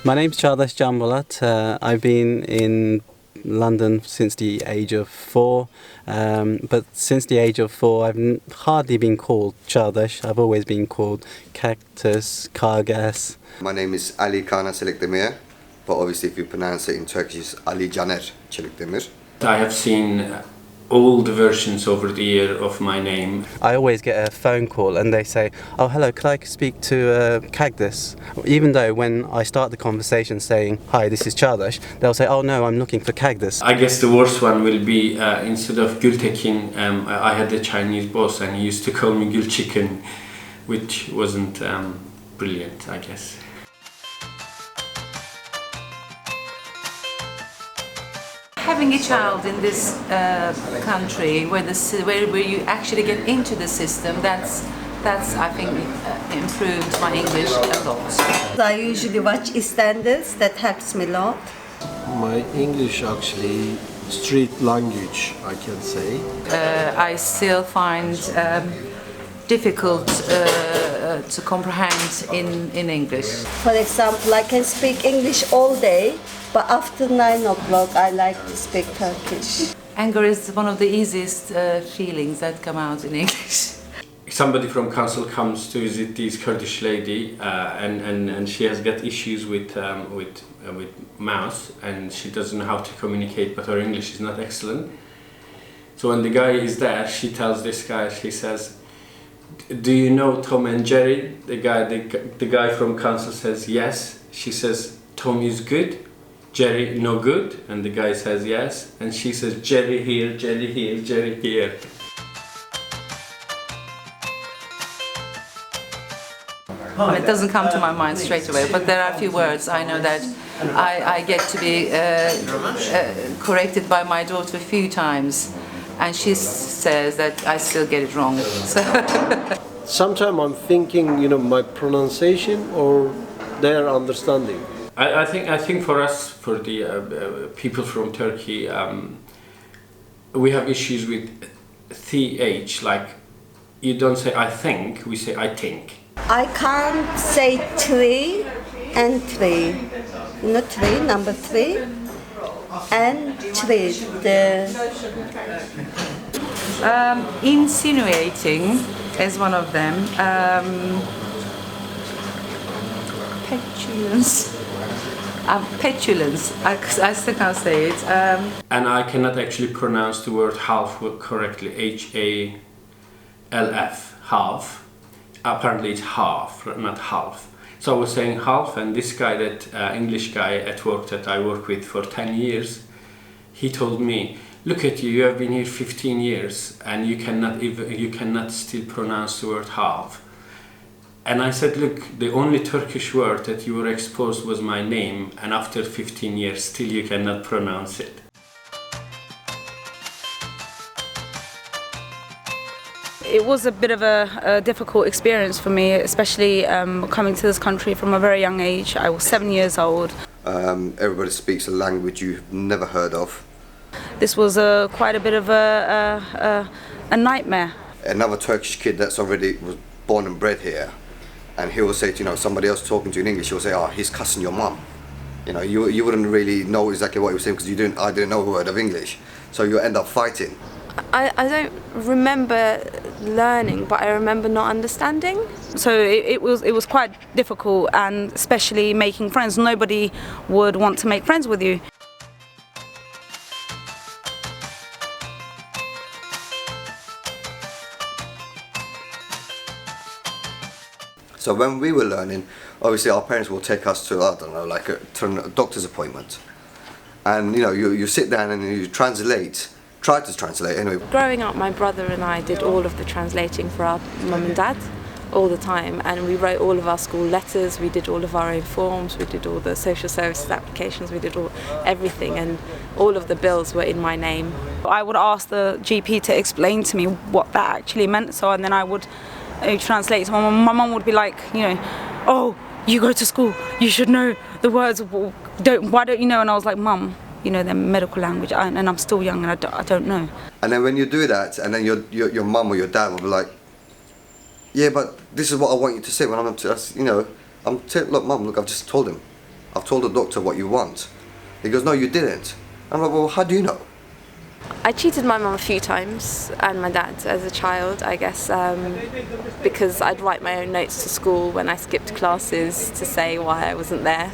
My name's Çağdaş Canbolat. I've been in London since the age of 4, but since the age of 4 I've hardly been called Çağdaş. I've always been called Cactus, Kargas. My name is Ali Kana Çelikdemir, but obviously if you pronounce it in Turkish it's Ali Caner Çelikdemir. I have seen all the versions over the year of my name. I always get a phone call and they say, "Oh, hello, could I speak to Cactus?" Even though when I start the conversation saying, "Hi, this is Çağdaş," they'll say, "Oh no, I'm looking for Cactus." I guess the worst one will be instead of Gültekin, I had a Chinese boss and he used to call me Gülchicken, which wasn't brilliant, I guess. Having a child in this country where you actually get into the system, that's I think improved my English a lot. I usually watch EastEnders, that helps me a lot. My English actually street language, I can say. I still find difficult to comprehend in English. For example, I can speak English all day, but after 9 o'clock I like to speak Turkish. Anger is one of the easiest feelings that come out in English. Somebody from council comes to visit this Kurdish lady and she has got issues with mouse and she doesn't know how to communicate, but her English is not excellent. So when the guy is there, she tells this guy, she says, "Do you know Tom and Jerry?" The guy from council says yes. She says, "Tom is good, Jerry no good," and the guy says yes, and she says, "Jerry here, Jerry here, Jerry here." It doesn't come to my mind straight away, but there are a few words I know that I get to be corrected by my daughter a few times, and she says that I still get it wrong. So Sometimes I'm thinking, my pronunciation or their understanding. I think for us, for the people from Turkey, we have issues with th. Like, you don't say I think, we say I think. I can't say 3 and 3. Three, number 3 and 3. insinuating is one of them. Petulance. Petulance. I still can't say it. And I cannot actually pronounce the word half correctly. Half. Half. Apparently it's half, not half. So I was saying half, and this guy, that English guy at work that I work with for 10 years, he told me, "Look at you, you have been here 15 years and you cannot still pronounce the word half." And I said, "Look, the only Turkish word that you were exposed was my name, and after 15 years still you cannot pronounce it." It was a bit of a difficult experience for me, especially coming to this country from a very young age. I was 7 years old. Everybody speaks a language you've never heard of. This was quite a bit of a nightmare. Another Turkish kid that's already was born and bred here, and he will say to somebody else talking to you in English, he'll say, "Oh, he's cussing your mum." You wouldn't really know exactly what he was saying because I didn't know a word of English, so you end up fighting. I don't remember learning, but I remember not understanding. So it was quite difficult, and especially making friends. Nobody would want to make friends with you. So when we were learning, obviously our parents will take us to, I don't know, like a doctor's appointment, and you sit down and you try to translate anyway. Growing up, my brother and I did all of the translating for our mum and dad all the time, and we wrote all of our school letters, we did all of our own forms, we did all the social services applications, we did everything, and all of the bills were in my name. I would ask the GP to explain to me what that actually meant, and then I would translate to my mum. My mum would be like, "Oh, you go to school, you should know the words. Why don't you know?" And I was like, "Mum, their medical language, and I'm still young and I don't know." And then when you do that, and then your mum or your dad will be like, "Yeah, but this is what I want you to say." When look, Mum, look, I've just told him. I've told the doctor what you want. He goes, no, you didn't. I'm like, well, how do you know? I cheated my mum a few times and my dad as a child, I guess, because I'd write my own notes to school when I skipped classes to say why I wasn't there.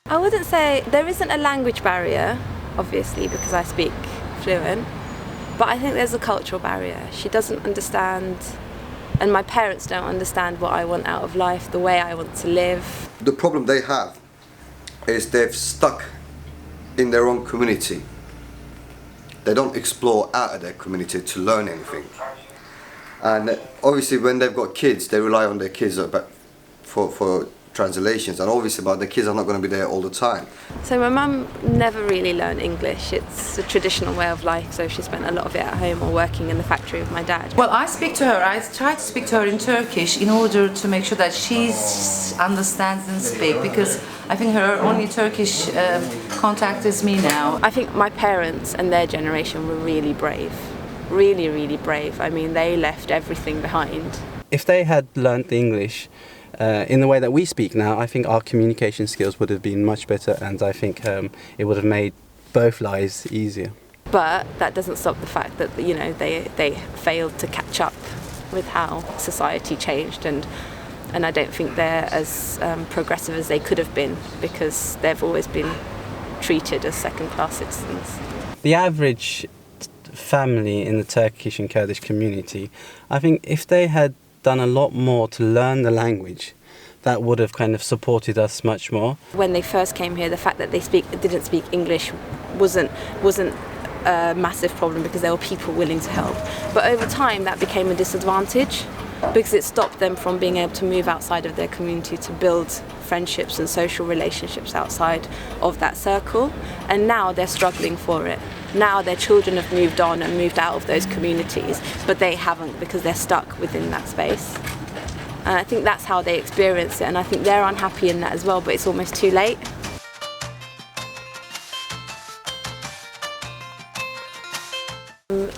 I wouldn't say there isn't a language barrier, obviously, because I speak fluent, but I think there's a cultural barrier. She doesn't understand, and my parents don't understand what I want out of life, the way I want to live. The problem they have is they've stuck in their own community. They don't explore out of their community to learn anything. And obviously when they've got kids, they rely on their kids for translations, and obviously the kids are not going to be there all the time. So my mum never really learned English. It's a traditional way of life, so she spent a lot of it at home or working in the factory with my dad. Well, I speak to her. I try to speak to her in Turkish in order to make sure that she understands and speaks, because I think her only Turkish contact is me now. I think my parents and their generation were really brave. Really, really brave. I mean, they left everything behind. If they had learnt English in the way that we speak now, I think our communication skills would have been much better, and I think it would have made both lives easier. But that doesn't stop the fact that, you know, they failed to catch up with how society changed, and I don't think they're as progressive as they could have been, because they've always been treated as second-class citizens. The average family in the Turkish and Kurdish community, I think if they had done a lot more to learn the language, that would have kind of supported us much more. When they first came here, the fact that they didn't speak English wasn't a massive problem, because there were people willing to help. But over time that became a disadvantage, because it stopped them from being able to move outside of their community to build friendships and social relationships outside of that circle. And now they're struggling for it. Now their children have moved on and moved out of those communities, but they haven't, because they're stuck within that space. And I think that's how they experience it, and I think they're unhappy in that as well, but it's almost too late.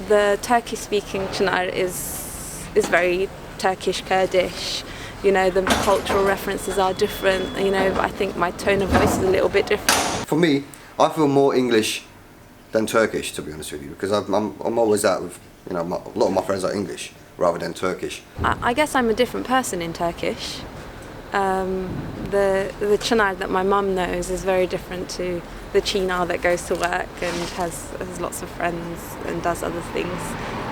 The Turkish-speaking Çınar is very Turkish Kurdish. You know, the cultural references are different, you know, but I think my tone of voice is a little bit different. For me, I feel more English than Turkish, to be honest with you, because I'm always out with, you know, a lot of my friends are English rather than Turkish. I guess I'm a different person in Turkish. The Çınar that my mum knows is very different to the Çınar that goes to work and has lots of friends and does other things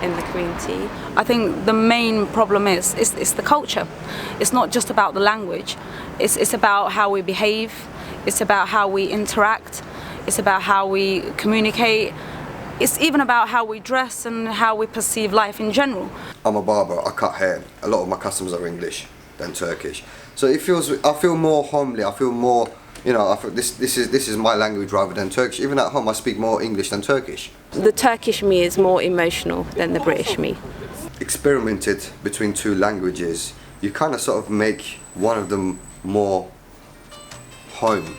in the community. I think the main problem is the culture. It's not just about the language. It's about how we behave. It's about how we interact. It's about how we communicate. It's even about how we dress and how we perceive life in general. I'm a barber, I cut hair. A lot of my customers are English than Turkish. So I feel more homely, I feel more, you know, I feel this is my language rather than Turkish. Even at home I speak more English than Turkish. The Turkish me is more emotional than the British me. Experimented between two languages, you kind of sort of make one of them more home.